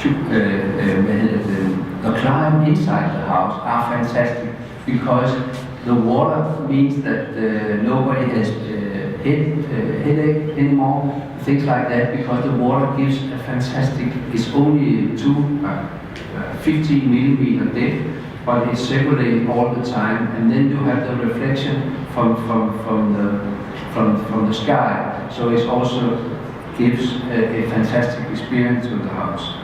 the climb inside the house are fantastic, because the water means that nobody has headache anymore, things like that, because the water gives a fantastic, it's only 15 millimeter depth, but it's circulating all the time, and then you have the reflection from the sky, so it also gives a fantastic experience to the house.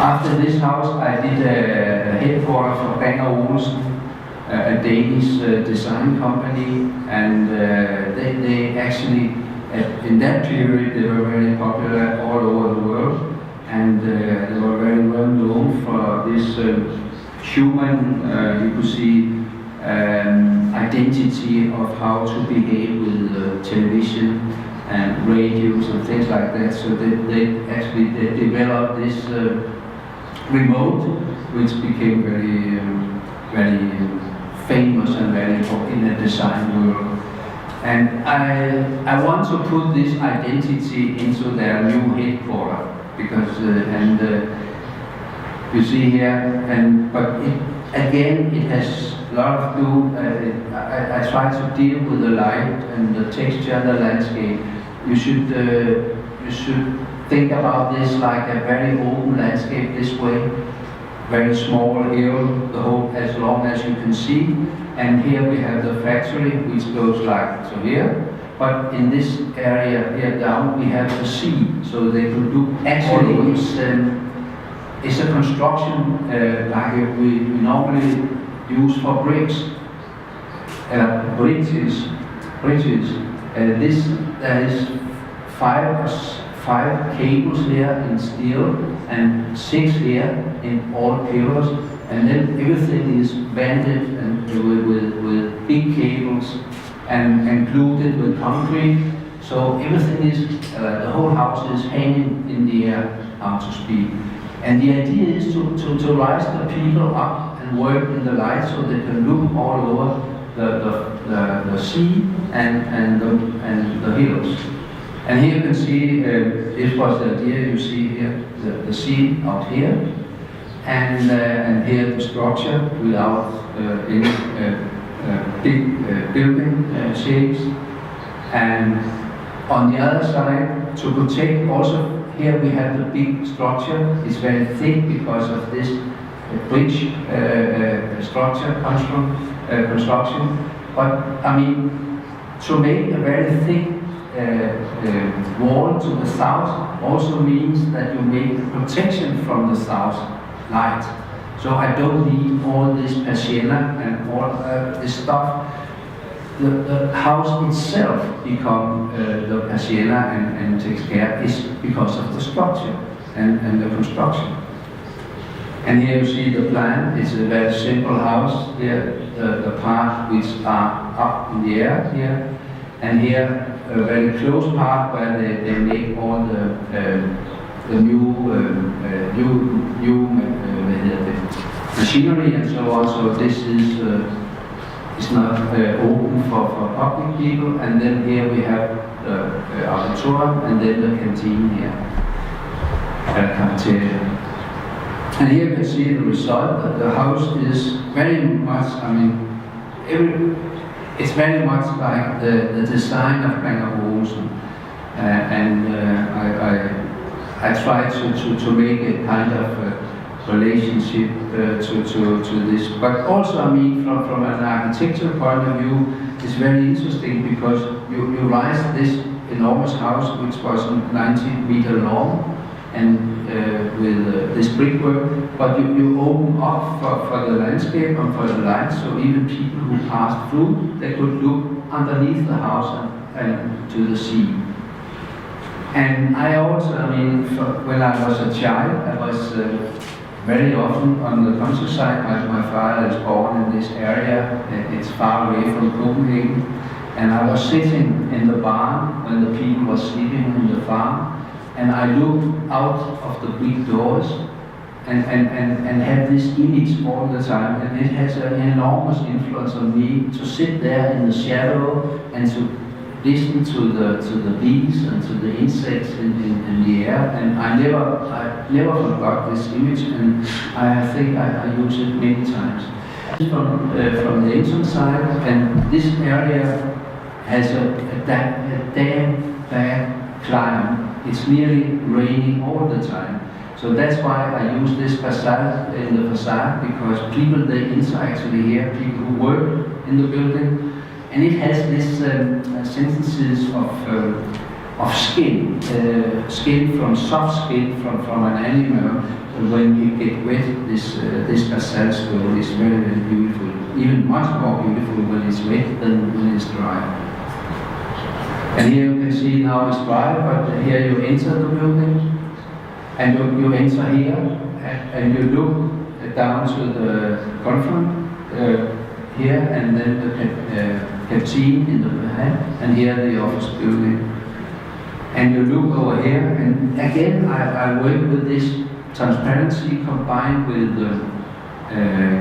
After this house, I did a headquarters for Bang & Olufsen, a Danish design company, and they actually, in that period, they were very popular all over the world, and they were very well known for this human, you could see, identity of how to behave with television and radios and things like that. So they developed this remote, which became very famous and very in the design world. And I want to put this identity into their new headquarters, because you see here, but again it has a lot of do. I try to deal with the light and the texture and the landscape. You should think about this like a very open landscape this way, very small hill, the whole as long as you can see. And here we have the factory, which goes like to here. But in this area here down, we have the sea, so they could do actually it's a construction like we normally use for bricks, bridges. There is five cables here in steel and 6 here in all pillars, and then everything is banded and with big cables and glued it with concrete. So everything is, the whole house is hanging in the air, how to speak. And the idea is to rise the people up and work in the light so they can look all over the sea and the hills. And here you can see, this was the idea, you see here, the sea out here, and here the structure without any big building shapes. And on the other side, to protect also, here we have the big structure. It's very thick because of this bridge structure construction. But I mean, to make a very thick wall to the south also means that you make protection from the south light. So I don't need all this persienna and all this stuff. The house itself become the persienna and takes care is because of the structure and the construction. And here you see the plan. It's a very simple house. Here the part which are up in the air here, and here a very close part where they make all the new machinery and so on. So this is it's not open for public people. And then here we have the auditorium and then the canteen here, cafeteria. And here you can see the result. That the house is very much, I mean, it's very much like the design of Bang & Olufsen. I try to make a kind of relationship to this. But also, I mean, from an architectural point of view, it's very interesting because you rise this enormous house, which was 90 meters long, and with this brickwork, but you open up for the landscape and for the light, so even people who passed through, they could look underneath the house and to the sea. And I also, I mean, when I was a child, I was very often on the countryside. My father is born in this area. It's far away from Copenhagen. And I was sitting in the barn when the people were sleeping in the farm. And I looked out of the big doors and had this image all the time. And it has an enormous influence on me to sit there in the shadow and to listen to the bees and to the insects in the air, and I never forgot this image, and I think I use it many times. From the Asian side, and this area has a damn bad climate. It's nearly raining all the time. So that's why I use this facade in the facade, because people, they enter actually here, people who work in the building, and it has this synthesis of skin, skin from soft skin from an animal. When you get wet, this facade stone is very, very beautiful, even much more beautiful when it's wet than when it's dry. And here you can see now it's dry, but here you enter the building, and you enter here, and you look down to the conference here, and then the canteen in the back, and here the office building. And you look over here, and again I work with this transparency combined with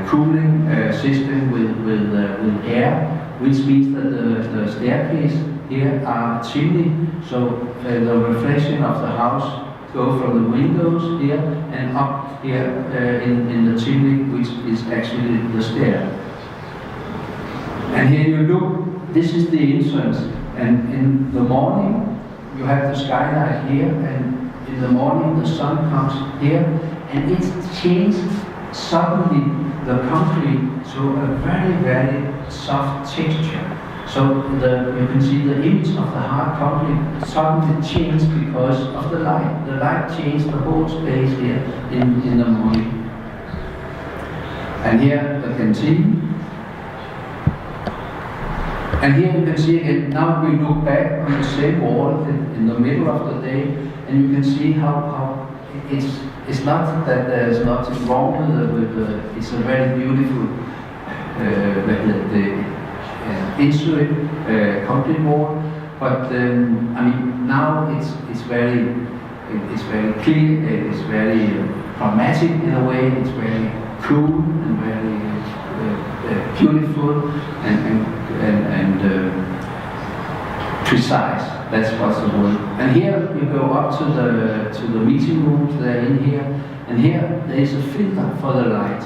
cooling system with air, which means that the staircase here are chimney, so the reflection of the house go from the windows here and up here in the chimney, which is actually the stair. And here you look, this is the entrance, and in the morning you have the skylight here, and in the morning the sun comes here, and it changes suddenly the concrete to a very, very soft texture. So you can see the image of the hard concrete suddenly changed because of the light. The light changed the whole space here in the morning. And here the canteen. And here you can see again, now we look back on the same wall in the middle of the day, and you can see how it's not that there's nothing wrong with the it's a very beautiful insulate concrete wall, but I mean now it's very clear, it's very dramatic in a way, it's very cool and very beautiful and precise. That's what's the word. And here you go up to the meeting rooms. They're in here, and here there is a filter for the light,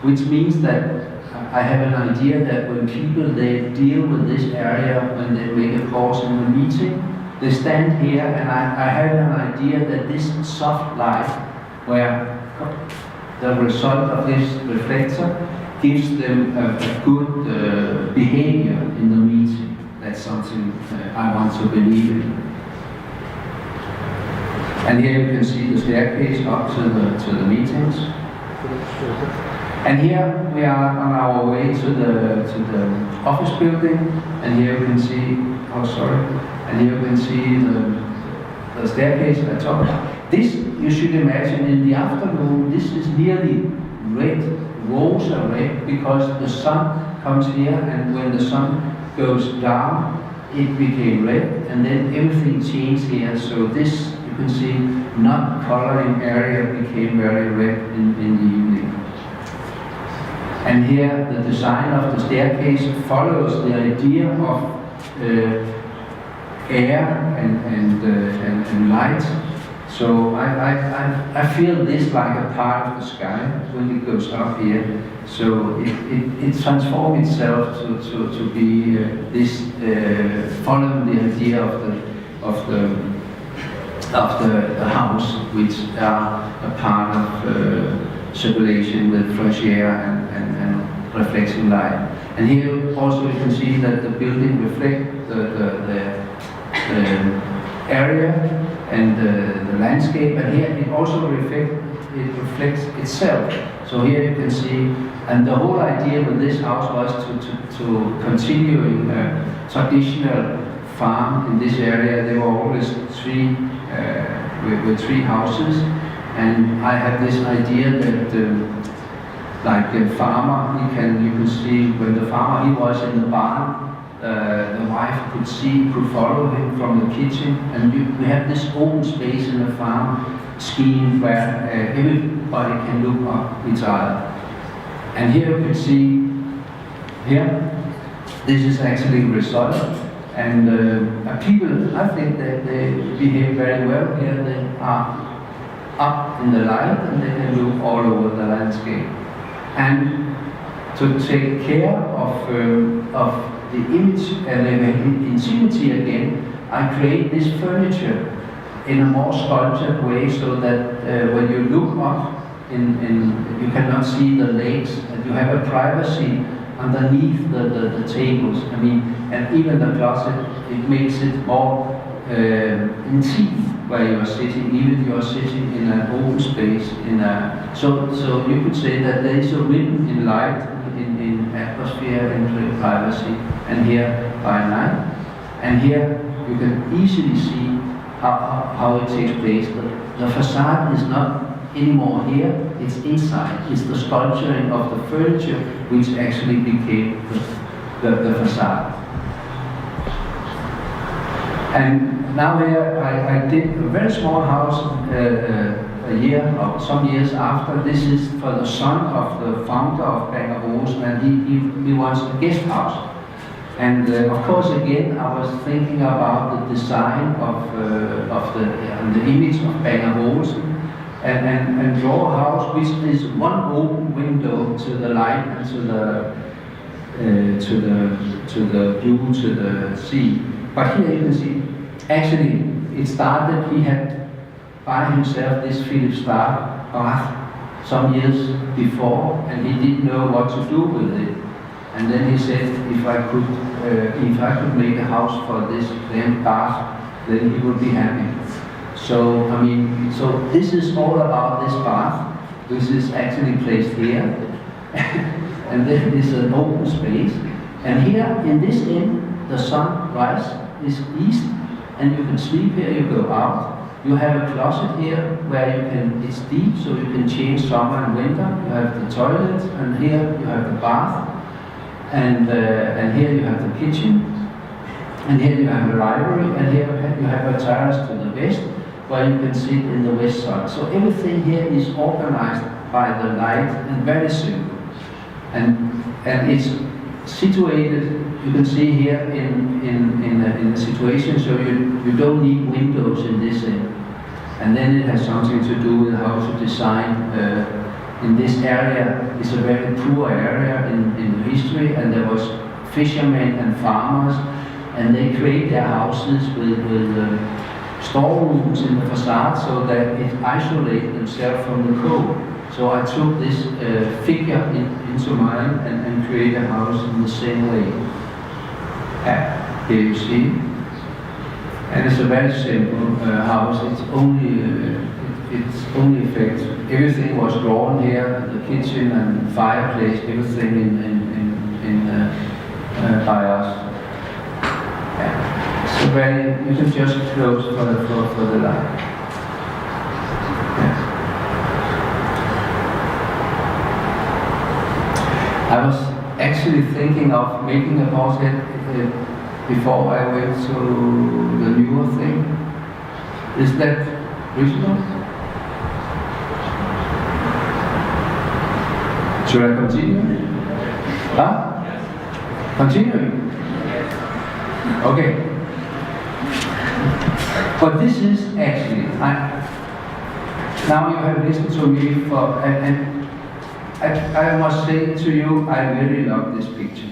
which means that I have an idea that when people they deal with this area, when they make a pause in the meeting, they stand here, and I have an idea that this soft light, where the result of this reflector gives them a good behavior in the meeting. That's something I want to believe in. And here you can see the staircase up to the meetings. And here we are on our way to the office building. And here you can see, and here you can see the staircase at top. This you should imagine in the afternoon. This is nearly red, rosa red, because the sun comes here, and when the sun goes down, it became red, and then everything changed here. So this, you can see, not coloring area became very red in the evening. And here the design of the staircase follows the idea of air and light. So I feel this like a part of the sky when it goes up here. So it transforms itself to be this following the idea of the house, which are a part of circulation with fresh air and reflecting light. And here also you can see that the building reflects the area and the landscape, and here it also reflects itself. So here you can see, and the whole idea with this house was to continue in a traditional farm in this area. There were always three houses, and I had this idea that like a farmer, you can see when the farmer, he was in the barn, the wife could follow him from the kitchen, and we have this open space in the farm scheme where everybody can look up each other. And here you can see, here, this is actually a result, And people, I think that they behave very well here. They are up in the light and they can look all over the landscape. And to take care of the image and the intimacy again, I create this furniture in a more sculptured way, so that when you look up, you cannot see the legs, and you have a privacy underneath the tables. I mean, and even the closet, it makes it more intimate where you are sitting, even you are sitting in an open space. So you could say that there is a rhythm in light, in atmosphere, in privacy, and here by night. And here you can easily see how it takes place. The facade is not anymore here, it's inside. It's the sculpturing of the furniture which actually became the facade. And now here I did a very small house a year or some years after. This is for the son of the founder of Bang & Olufsen, and he wants a guest house. And of course, again, I was thinking about the design of the image of Bang & Olufsen, and draw a house which is one open window to the light and to the view to the sea. But here you can see, actually, it started. He had by himself this Philip Stark bath some years before, and he didn't know what to do with it. And then he said, if I could make a house for this then bath, then he would be happy. So I mean, so this is all about this bath. This is actually placed here, and then is an open space. And here in this end, the sun rises is east, and you can sleep here. You go out. You have a closet here where you can. It's deep, so you can change summer and winter. You have the toilet, and here you have the bath. And here you have the kitchen, and here you have a library, and here you have a terrace to the west, where you can sit in the west side. So everything here is organized by the light and very simple. And it's situated, you can see here in the situation, so you don't need windows in this end. And then it has something to do with how to design. In this area, it's a very poor area in history, and there was fishermen and farmers, and they create their houses with storerooms in the facade so that it isolates themselves from the cold. So I took this figure into mind and created a house in the same way. Here you see, and it's a very simple house. It's only effect. Everything was drawn here, the kitchen and fireplace, everything by us. Yeah. So very, you can just close for the light. Yeah. I was actually thinking of making a portrait before I went to the newer thing. Is that reasonable? Should I continue? Huh? Continuing? Okay. But this is actually, now you have listened to me for, and I must say to you, I really love this picture.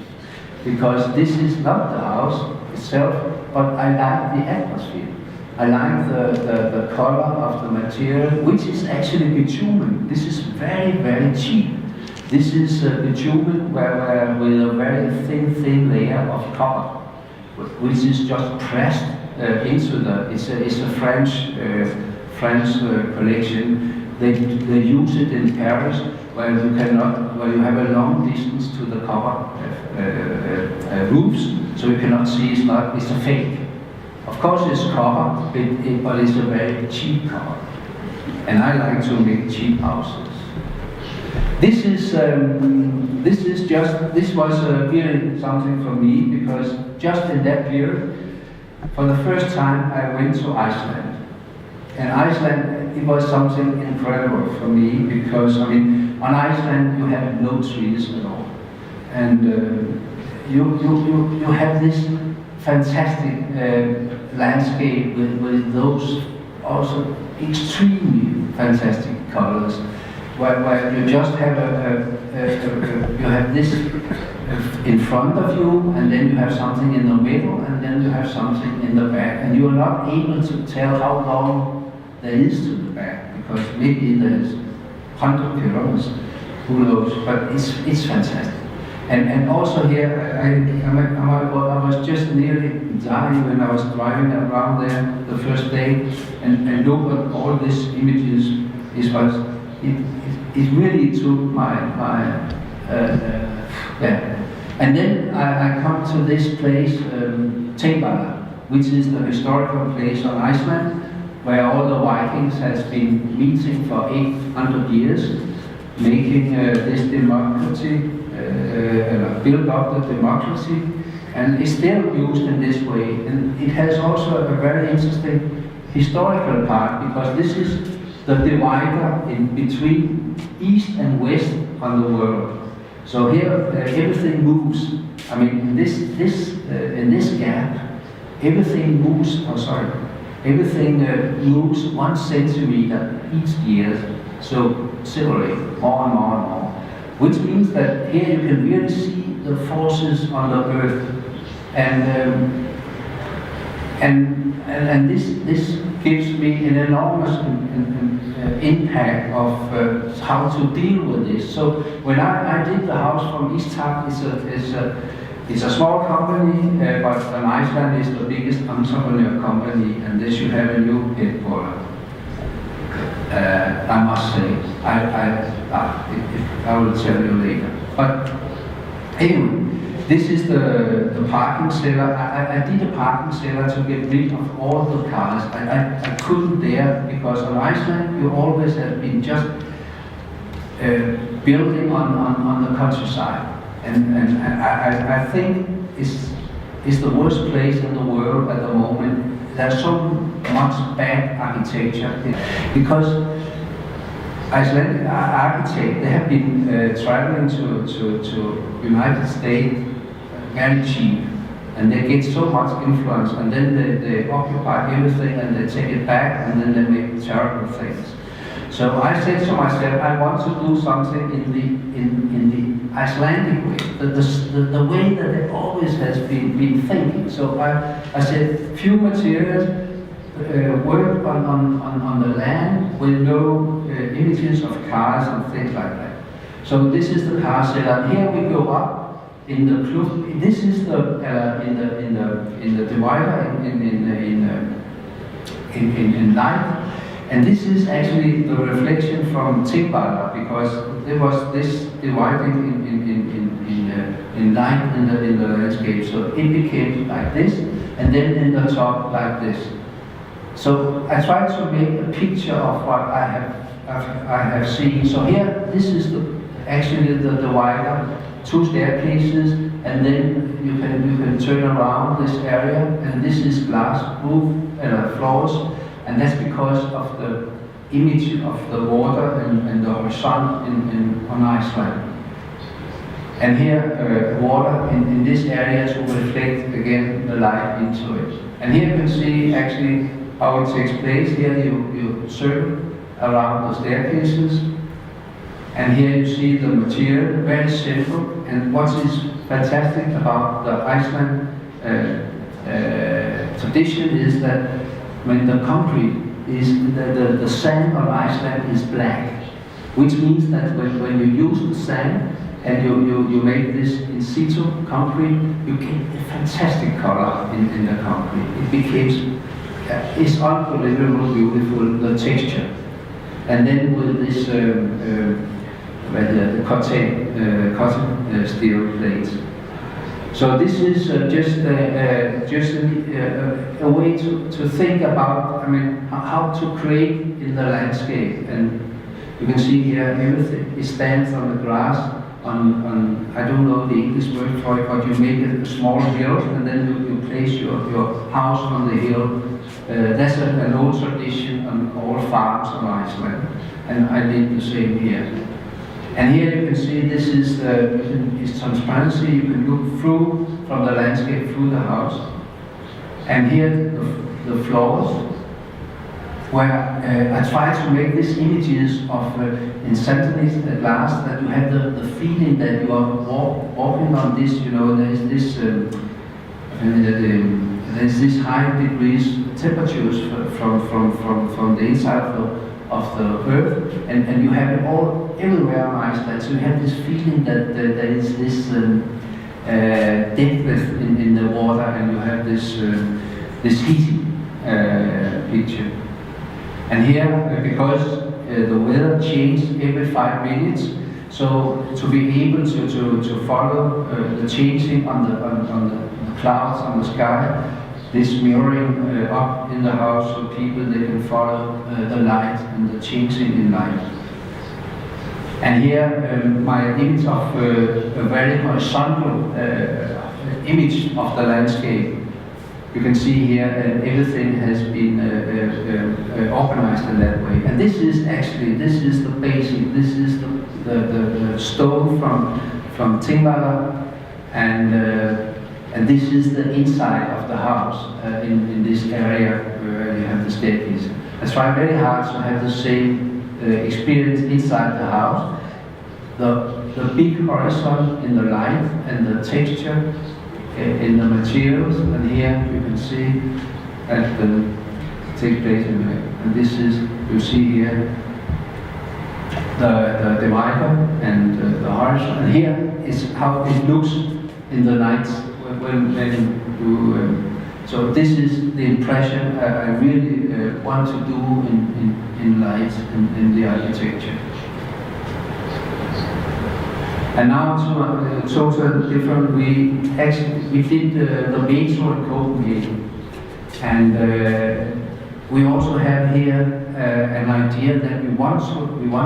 Because this is not the house itself, but I like the atmosphere. I like the color of the material, which is actually bitumen. This is very, very cheap. This is bitumen with a very thin layer of copper, which is just pressed into the. It's a French collection. They use it in Paris, where you have a long distance to the copper roofs, so you cannot see. It's a fake. Of course, it's copper, but it's a very cheap copper, and I like to make cheap houses. This was really something for me, because just in that period, for the first time, I went to Iceland. And Iceland, it was something incredible for me, because I mean, on Iceland you have no trees at all, and you have this fantastic landscape with those also extremely fantastic colors, where you just have you have this in front of you, and then you have something in the middle, and then you have something in the back, and you are not able to tell how long there is to the back, because maybe there's 100 kilometers, who knows, but it's fantastic. And also here, I was just nearly dying when I was driving around there the first day, and look at all these images. It really took my yeah. And then I come to this place, Søndergaard, which is the historical place on Iceland, where all the Vikings has been meeting for 800 years, making this democracy, build up the democracy, and it's still used in this way. And it has also a very interesting historical part, because this is the divider in between east and west on the world. So here everything moves. I mean, in this gap, everything moves. Everything moves 1 centimeter each year. So separate more and more and more, which means that here you can really see the forces on the earth, and this gives me an enormous impact of how to deal with this. So when I did the house from East Tap, it's a small company, but on Iceland is the biggest entrepreneur company, and they should have a new headquarters. I must say, I will tell you later. But anyway, this is the parking cellar. I did a parking cellar to get rid of all the cars. I couldn't dare, because on Iceland you always have been just building on the countryside. And I think it's the worst place in the world at the moment. There's so much bad architecture, because Icelandic architects, they have been traveling to United States very cheap, and they get so much influence, and then they occupy everything and they take it back, and then they make terrible things. So I said to myself, I want to do something in the Icelandic way, the way that it always has been thinking. So I said, few materials, work on the land with no images of cars and things like that. So this is the car setup. Here we go up in the kloof. This is the in the divider in light. And this is actually the reflection from Søndergaard, because there was this dividing in light in the landscape. So it became like this, and then in the top like this. So I tried to make a picture of what I have seen. So here, this is actually the divider, 2 staircases, and then you can turn around this area, and this is glass roof floors. And that's because of the image of the water and the horizon on Iceland. And here, water in this area to reflect again the light into it. And here you can see actually how it takes place. Here you circle around the staircases. And here you see the material, very simple. And what is fantastic about the Iceland tradition is that when the concrete is, the sand on Iceland is black, which means that when you use the sand and you make this in situ concrete, you get a fantastic color in the concrete. It becomes, it's unbelievably beautiful, the texture. And then with this, the cotton steel plates. So this is just a way to think about, I mean, how to create in the landscape. And you can see here everything. It stands on the grass, on I don't know the English word for it, but you make a small hill, and then you place your house on the hill. That's an old tradition on all farms of Iceland, and I did the same here. And here you can see this is it's transparency. You can look through from the landscape through the house, And here the floors, where I try to make these images of in sentences at last, that you have the feeling that you are walking on this, you know, there's this high degrees temperatures from the inside of the earth, and you have it all everywhere on Iceland. So you have this feeling that there is this depth in the water, and you have this heating picture. And here, because the weather changed every 5 minutes, so to be able to follow the changing on the clouds, on the sky, this mirroring up in the house, so people they can follow the light and the changing in light. And here my image of a very horizontal image of the landscape. You can see here everything has been organized in that way. And this is the basic, this is the stone from Tingvalla, and this is the inside of the house in this area where you have the staircase. I try very hard to have the same experience inside the house. The big horizon in the light and the texture in the materials, and here you can see that it takes place in there. And this is, you see here, the divider and the horizon. And here is how it looks in the night when you. So this is the impression I really want to do in light in the architecture. And now to totally different, we did the metro in Copenhagen, and we also have here an idea that we want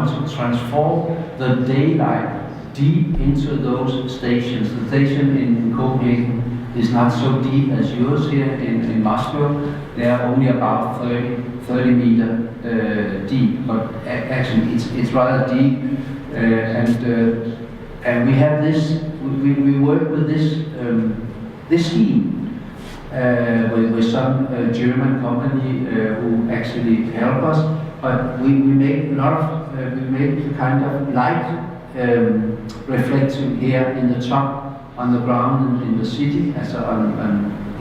to transform the daylight deep into those stations. The station in Copenhagen is not so deep as yours here in Moscow. They are only about 30 meter deep, but actually it's rather deep, and we have this. We work with this scheme with some German company who actually help us. But we make a lot of we make kind of light reflection here in the top, on the ground in the city, as on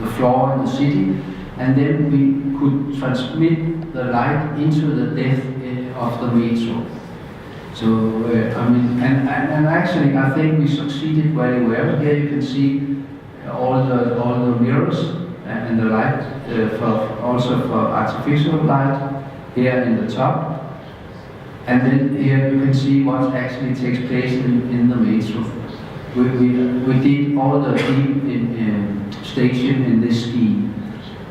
the floor in the city, and then we could transmit the light into the depth of the metro. So I mean, and actually, I think we succeeded very well. Here you can see all the mirrors and the light, also for artificial light here in the top. And then here you can see what actually takes place in the metro. We did all the deep station in this scheme,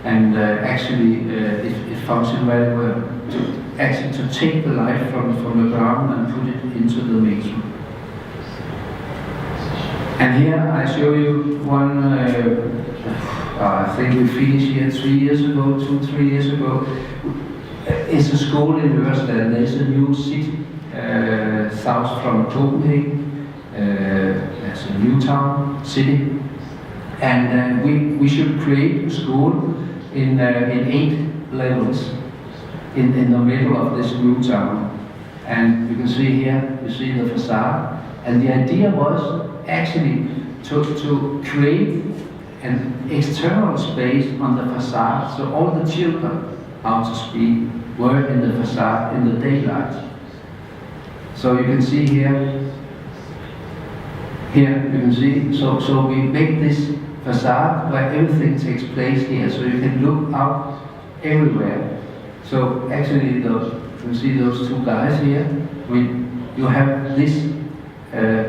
and actually it functioned very well. To take the light from the ground and put it into the metro. And here I show you one, I think we finished here 3 years ago, 3 years ago. It's a school in Ørsted. There's a new city south from Copenhagen. There's a new town, city. And we should create a school in 8 levels. In the middle of this new town, and you can see here, you see the facade, and the idea was actually to create an external space on the facade, so all the children, how to speak, were in the facade in the daylight. So you can see here you can see, so we make this facade where everything takes place here, so you can look out everywhere. So actually, you can see those two guys here. I mean, you have this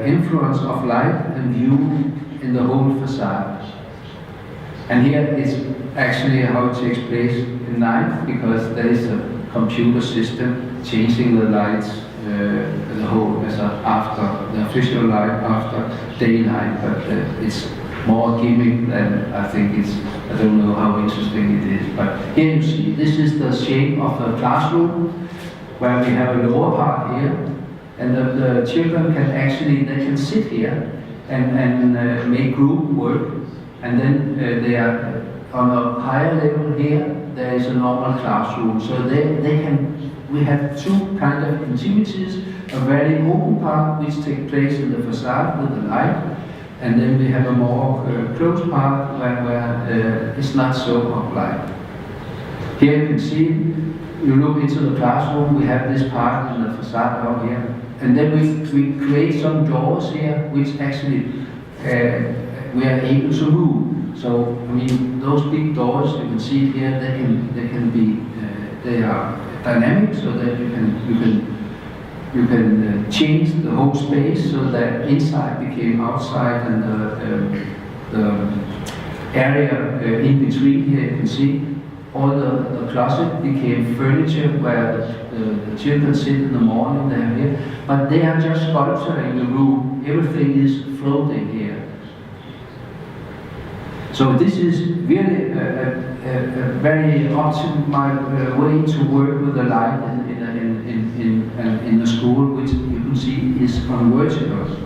influence of light and view in the whole facade. And here is actually how it takes place in night, because there is a computer system changing the lights, the whole as after the official light after daylight, but it's more gimmick than I think it's. I don't know how interesting it is, but here you see, this is the shape of the classroom, where we have a lower part here, and the children can actually, they can sit here and make group work, and then they are on a higher level here, there is a normal classroom. So we have two kind of intimacies, a very open part which takes place in the facade with the light, and then we have a more closed part where it's not so of light. Here you can see, you look into the classroom, we have this part in the facade out here, and then we create some doors here which actually we are able to move. So I mean, those big doors you can see here, they can be they are dynamic, so that you can change the whole space so that inside became outside, and the area in between here you can see all the closet became furniture where the children sit in the morning. They are here, but they are just sculpturing the room. Everything is floating here. So this is really a very optimal way to work with the light in the school, which you can see is on verticals.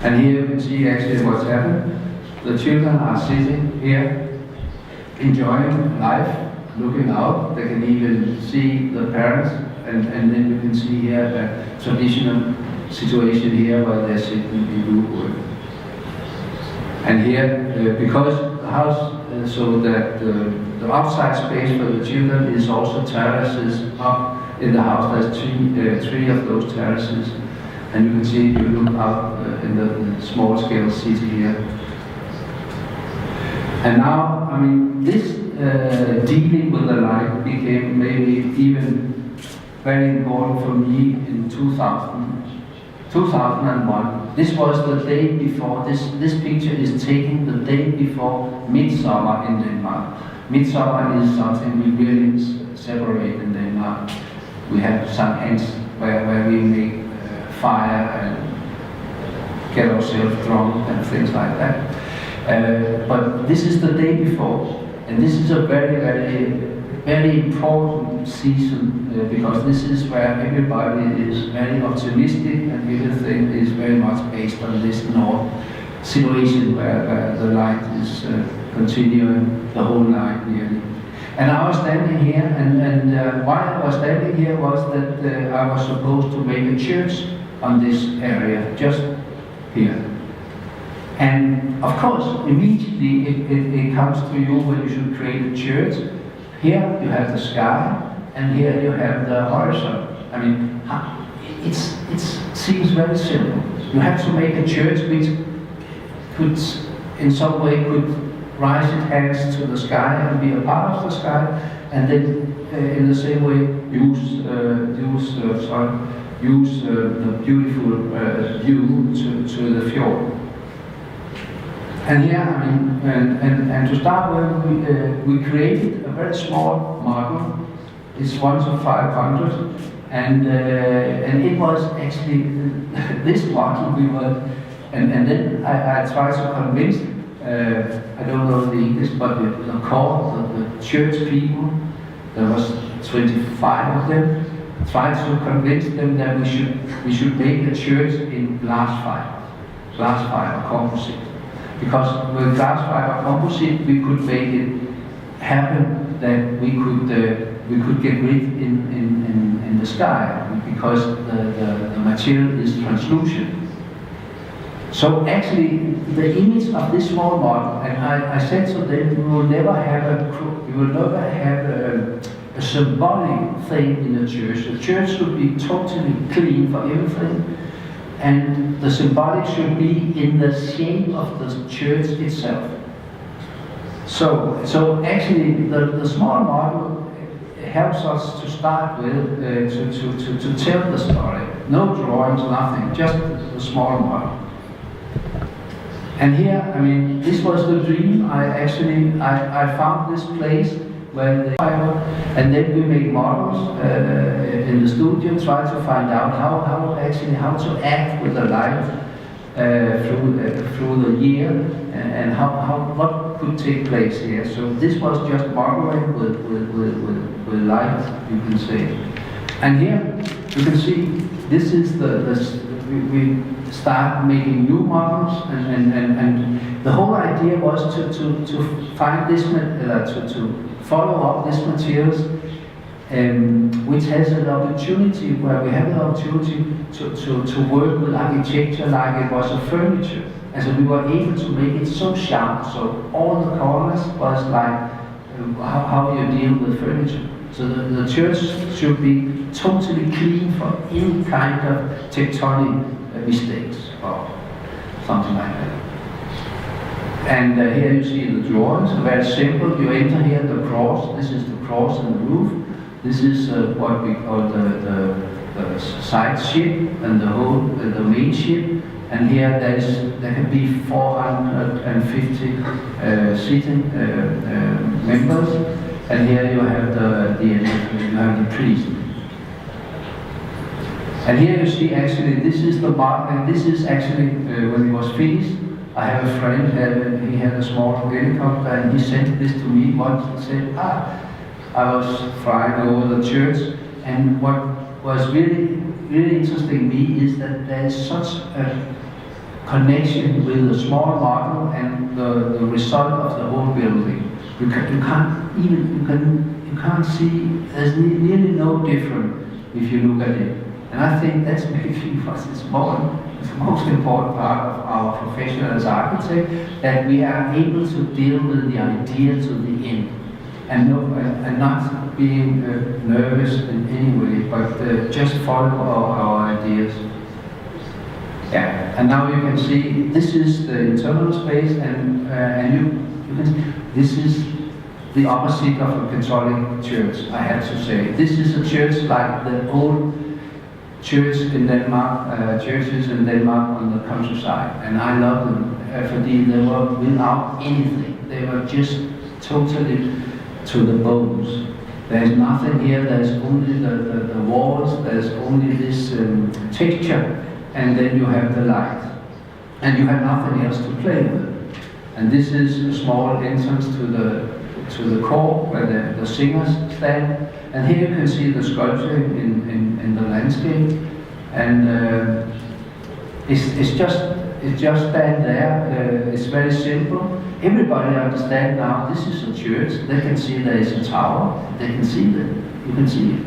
And here you can see actually what's happened. The children are sitting here, enjoying life, looking out. They can even see the parents, and then you can see here a traditional situation here where they're sitting in group work. And here, because the house, so that the outside space for the children is also terraces up in the house. There's three of those terraces, and you can see you look out in the small scale city here. And now, I mean, this dealing with the light became maybe even very important for me in 2001. This was the day before, this picture is taken the day before Midsummer in Denmark. Midsummer is something we really separate in Denmark. We have some ends where we make fire and get ourselves drunk and things like that. But this is the day before, and this is a very, very, very important season because this is where everybody is very optimistic and everything is very much based on this north situation where the light is continuing the whole night nearly. And I was standing here, and why I was standing here was that I was supposed to make a church on this area, just here. And of course, immediately it comes to you when you should create a church. Here you have the sky, and here you have the horizon. I mean, it seems very simple. You have to make a church which could, in some way, could rise its hands to the sky and be a part of the sky, and then in the same way use the beautiful view to the fjord. And here, I mean, and to start with, we created a very small model. It's 1 to 500, and it was actually this model we were, and then I tried to convince, I don't know the English, but the core, the church people, there was 25 of them, tried to convince them that we should make a church in glass fiber composite. Because with glass fiber composite, we could make it happen that we could get rid in the sky because the material is translucent. So actually, the image of this small model, and I said to them, we will never have a symbolic thing in the church. The church should be totally clean for everything. And the symbolic should be in the shape of the church itself. So actually, the small model helps us to start with, to tell the story. No drawings, nothing, just the small model. And here, I mean, this was the dream. I found this place where the fiber, and then we make models in the studio, try to find out how to act with the light through the year, and what could take place here. So this was just modeling with light, you can say. And here you can see this is we start making new models, and the whole idea was to find this, to follow up these materials, which has an opportunity, where we have an opportunity to work with architecture like it was a furniture. And so we were able to make it so sharp, so all the corners was like how you deal with furniture. So the church should be totally clean from any kind of tectonic mistakes or something like that. And here you see the drawings, very simple. You enter here the cross. This is the cross and the roof. This is what we call the side ship and the main ship. And here there can be 450 seating members. And here you have the priest. And here you see actually this is the mark, and this is actually when it was finished. I have a friend, he had a small helicopter, and he sent this to me once. He said, I was flying over the church, and what was really interesting to me is that there is such a connection with the small model and the result of the whole building. You can't see, there's nearly no difference if you look at it. And I think that's maybe what is the most important part of our profession as architect, that we are able to deal with the idea to the end, and not being nervous in any way, but just follow our ideas. Yeah, and now you can see this is the internal space, and you can see this is the opposite of a Catholic church, I have to say. This is a church like the old church in Denmark, churches in Denmark on the countryside, and I love them because they were without anything. They were just totally to the bones. There's nothing here. There's only the walls. There's only this texture, and then you have the light, and you have nothing else to play with. And this is a small entrance to the core where the singers stand. And here you can see the sculpture in the landscape, and it's just stand there. It's very simple. Everybody understands now this is a church. They can see there is a tower. They can see that. You can see it.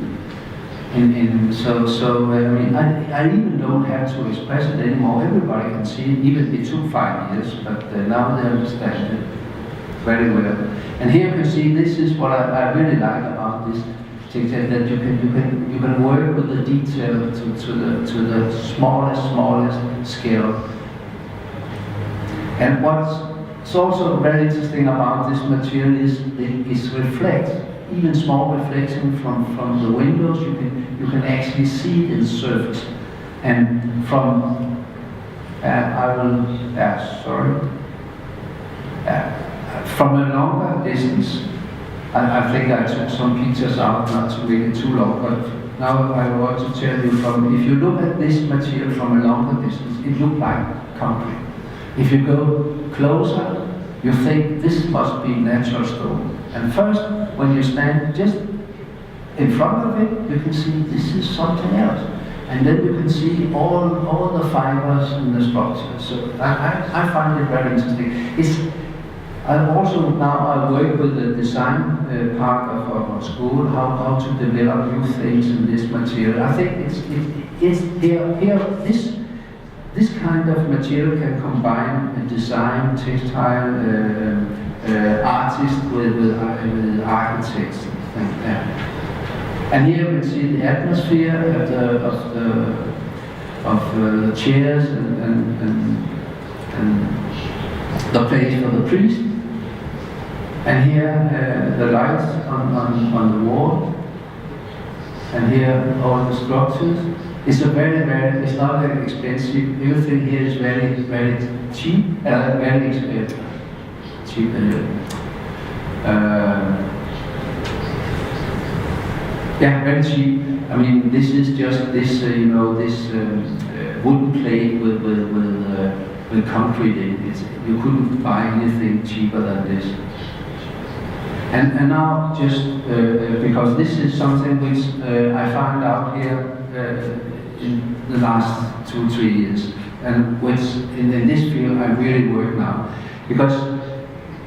So I mean, I even don't have to express it anymore. Everybody can see it. Even it took 5 years, but now they understand it very well. And here you can see this is what I really like about this. That you can work with the detail to the smallest scale. And what's also very interesting about this material is it reflects, even small reflection from the windows. You can actually see it in the surface. And from from a longer distance. I think I took some pictures out, not to make it too long, but now I want to tell you if you look at this material from a longer distance, it looks like concrete. If you go closer, you think this must be natural stone. And first, when you stand just in front of it, you can see this is something else. And then you can see all the fibers in the structure. So I find it very interesting. I also now work with the design part of our school, how to develop new things in this material. I think it's here this kind of material can combine design, textile, artists with architects. And here you can see the atmosphere of the chairs and the place for the priest. And here the lights on the wall, and here all the structures. It's a very, it's not very expensive. Everything here is very, very cheap, very expensive. Cheap. Yeah, very cheap. I mean, this is just this, this wooden plate with concrete in it. You couldn't buy anything cheaper than this. And now, just because this is something which I found out here, in the last 2-3 years, and which in this field I really work now, because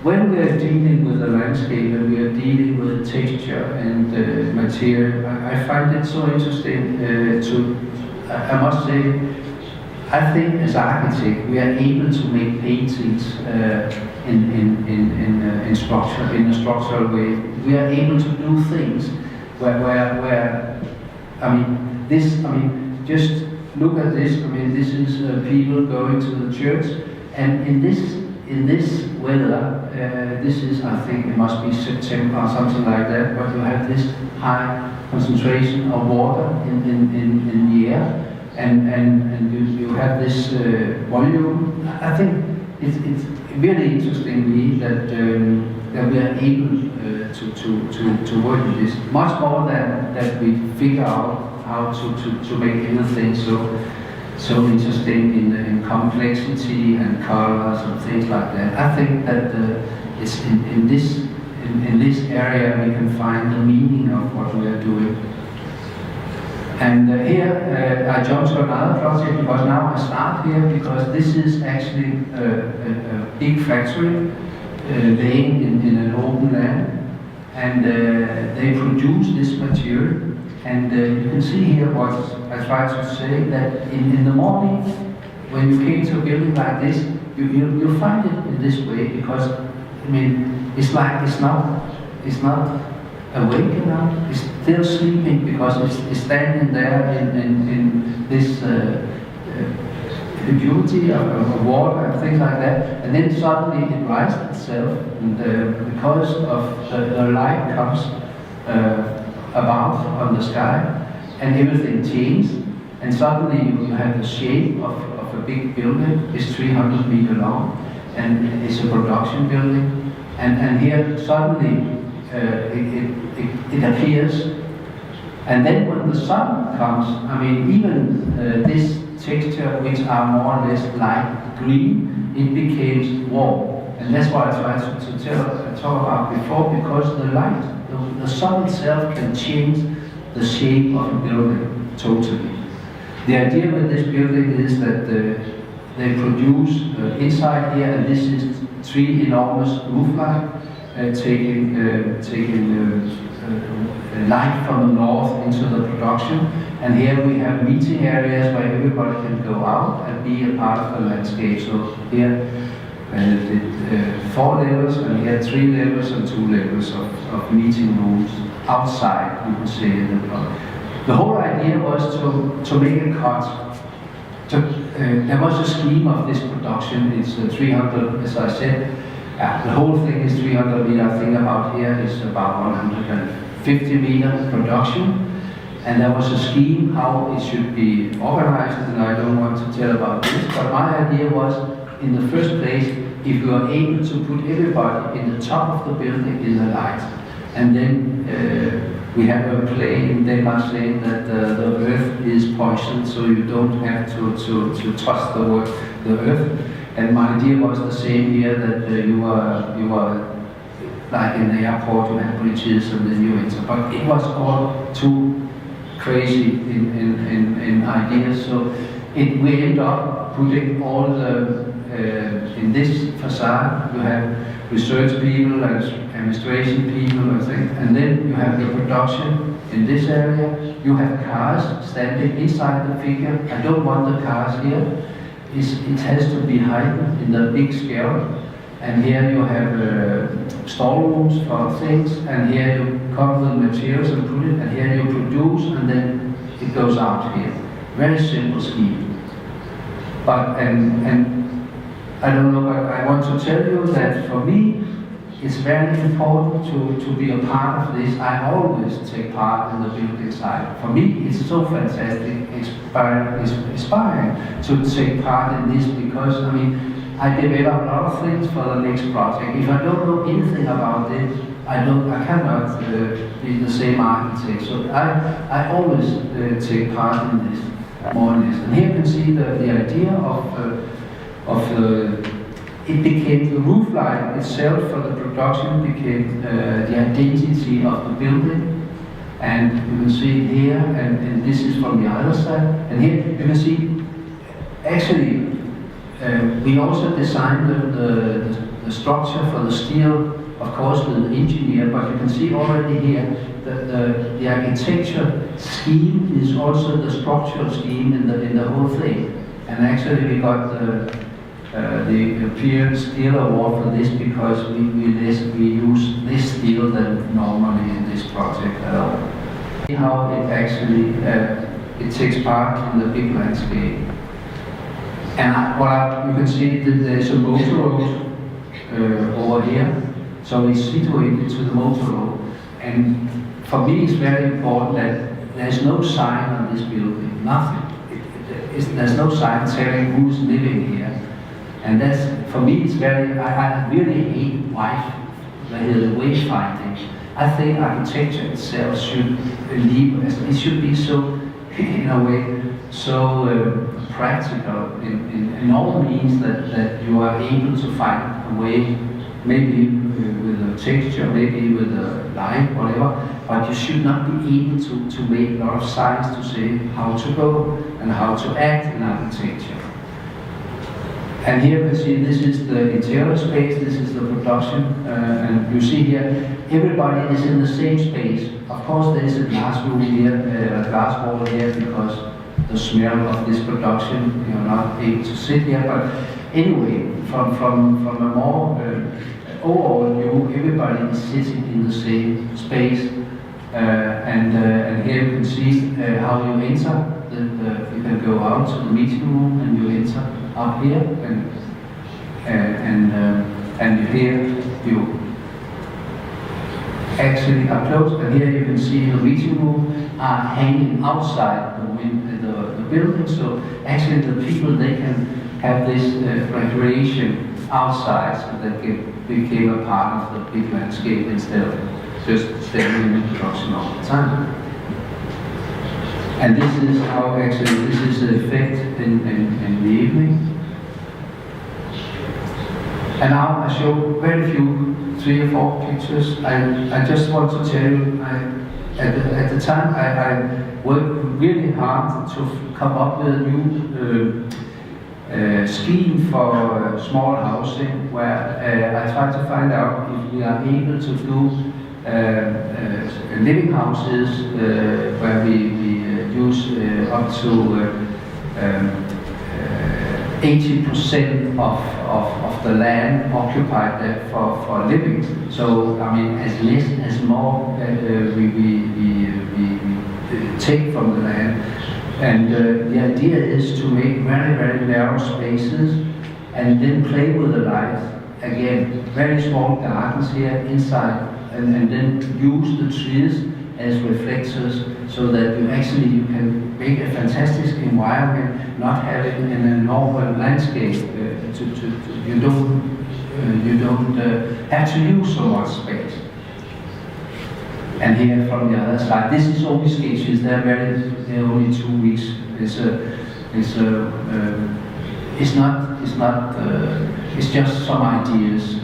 when we are dealing with the landscape and we are dealing with texture and material, I find it so interesting I must say, I think as architects we are able to make paintings in a structural way. We are able to do things where just look at this. This is people going to the church, and in this weather, this is, I think it must be September or something like that, but you have this high concentration of water in the air, and you have this volume. I think it's really interesting to me that we are able to work with this much more than that we figure out how to make everything so interesting in complexity and colors and things like that. I think that it's in this area we can find the meaning of what we are doing. And here I jump to another project, because now I start here because this is actually a big factory laying in an open land, and they produce this material. And you can see here what I try to say, that in the morning, when you came to a building like this, you find it in this way, because it's like it's not awake enough, it's still sleeping, because it's standing there in this beauty of water and things like that, and then suddenly it rises itself, and because of the light comes above on the sky, and everything changes, and suddenly you have the shape of a big building. It's 300 meters long, and it's a production building, and here suddenly it appears, and then when the sun comes, even this texture, which are more or less light green, it becomes warm, and that's what I tried to talk about before, because the light, the sun itself can change the shape of a building totally. The idea with this building is that they produce inside here, and this is 3 enormous roof lights taking light from the north into the production. And here we have meeting areas where everybody can go out and be a part of the landscape. So here 4 levels, and here 3 levels and 2 levels of meeting rooms outside, you can say. The whole idea was to make a cut. There was a scheme of this production. It's 300, as I said. The whole thing is 300 meters. I think about here is about 150 meters production. And there was a scheme how it should be organized, and I don't want to tell about this, but my idea was, in the first place, if you are able to put everybody in the top of the building in the light, and then we have a play in Denmark saying that the earth is poisoned, so you don't have to touch the earth. And my idea was the same here, that you are like in the airport, you have bridges and then you enter. But it was all too crazy in ideas, so we end up putting all the in this facade you have research people and administration people and things, and then you have the production in this area. You have cars standing inside the figure. I don't want the cars here. It has to be hidden in the big scale. And here you have storerooms for things, and here you cover the materials and put it, and here you produce, and then it goes out here. Very simple scheme. But and I don't know, but I want to tell you that for me, it's very important to be a part of this. I always take part in the building side. For me, it's so fantastic, inspiring to take part in this, because I develop a lot of things for the next project. If I don't know anything about it, I cannot be the same architect. So I always take part in this, more or less. And here you can see the idea of it became the roof line itself for the production, became the identity of the building. And you can see here, and this is from the other side. And here you can see, actually, we also designed the structure for the steel, of course, with the engineer, but you can see already here the architecture scheme is also the structural scheme in the whole thing. And actually, we got the Peer Steel Award for this because we use this steel than normally in this project at all. How it actually it takes part in the big landscape. And you can see that there's a motor road over here, so it's situated to the motor road. And for me, it's very important that there's no sign on this building, nothing. There's no sign telling who's living here. And that's, for me, it's very, I really hate the wayfinding. I think architecture itself should leave, it should be so, in a way, so practical in all means that you are able to find a way, maybe with a texture, maybe with a light, whatever, but you should not be able to make a lot of signs to say how to go and how to act in architecture. And here you can see this is the interior space, this is the production, and you see here everybody is in the same space. Of course there is a glass room here, a glass wall here, because the smell of this production, you're not able to sit here. But anyway, from a more overall view, everybody is sitting in the same space. And here you can see how you enter. You can go out to the meeting room and you enter up here, and here you actually are close. And here you can see the meeting room are hanging outside the building. So actually the people, they can have this recreation outside, so that became a part of the big landscape instead of just staying in the production all the time. And this is how actually this is the effect in the evening. And now I show very few, 3 or 4 pictures. I just want to tell you, at the time I worked really hard to come up with a new scheme for small housing, where I tried to find out if we are able to do living houses where we use up to 80% of the land occupied there for living. So I mean, as less as more we take from the land. And the idea is to make very, very narrow spaces and then play with the light. Again, very small gardens here inside, and then use the trees as reflectors, so that you can make a fantastic environment, not having an normal landscape. You don't have to use so much space. And here from the other side, this is only sketches. They're only 2 weeks. It's just some ideas.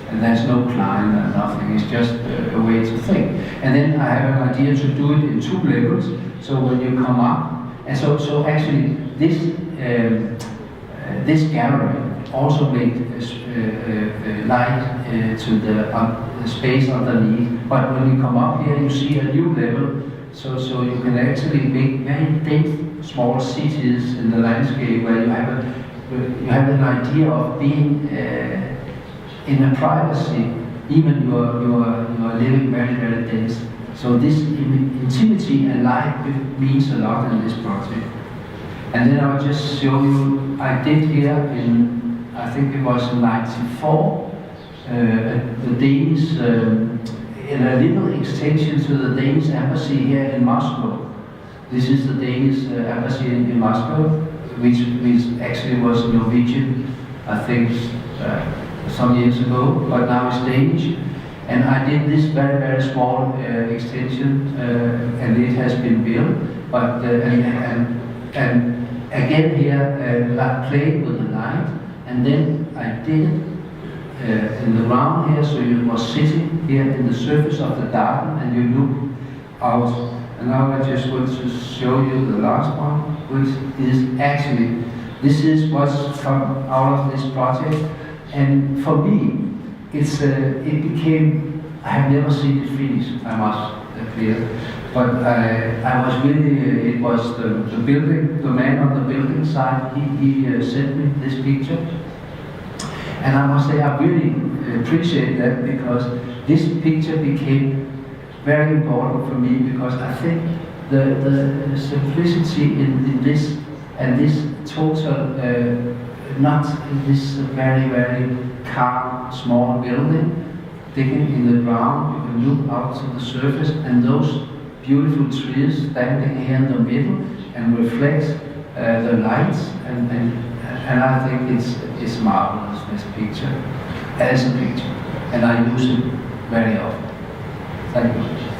And there's no client and nothing, it's just a way to think. And then I have an idea to do it in 2 levels, so when you come up, and so actually this gallery also made light to the space underneath, but when you come up here you see a new level, so you can actually make very dense small cities in the landscape, where you have an idea of being in a privacy, even you are living very, very dense. So this intimacy and light means a lot in this project. And then I'll just show you, I did here in, I think it was in '94, the Danish, in a little extension to the Danish embassy here in Moscow. This is the Danish embassy in Moscow, which actually was Norwegian, I think, some years ago, but now it's Danish. And I did this very, very small extension, and it has been built. But and again here, I played with the light, and then I did it in the round here, so you was sitting here in the surface of the garden, and you look out. And now I just want to show you the last one, which is actually, this is what's come out of this project. And for me, it became, I have never seen it finished, I must clear. But I was really, it was the building, the man on the building side, he sent me this picture. And I must say I really appreciate that, because this picture became very important for me, because I think the simplicity in this, and this total, not this very, very calm, small building, digging in the ground, you can look out to the surface, and those beautiful trees standing here in the middle and reflects the lights, and I think it's marvelous, this picture, as a picture, and I use it very often. Thank you.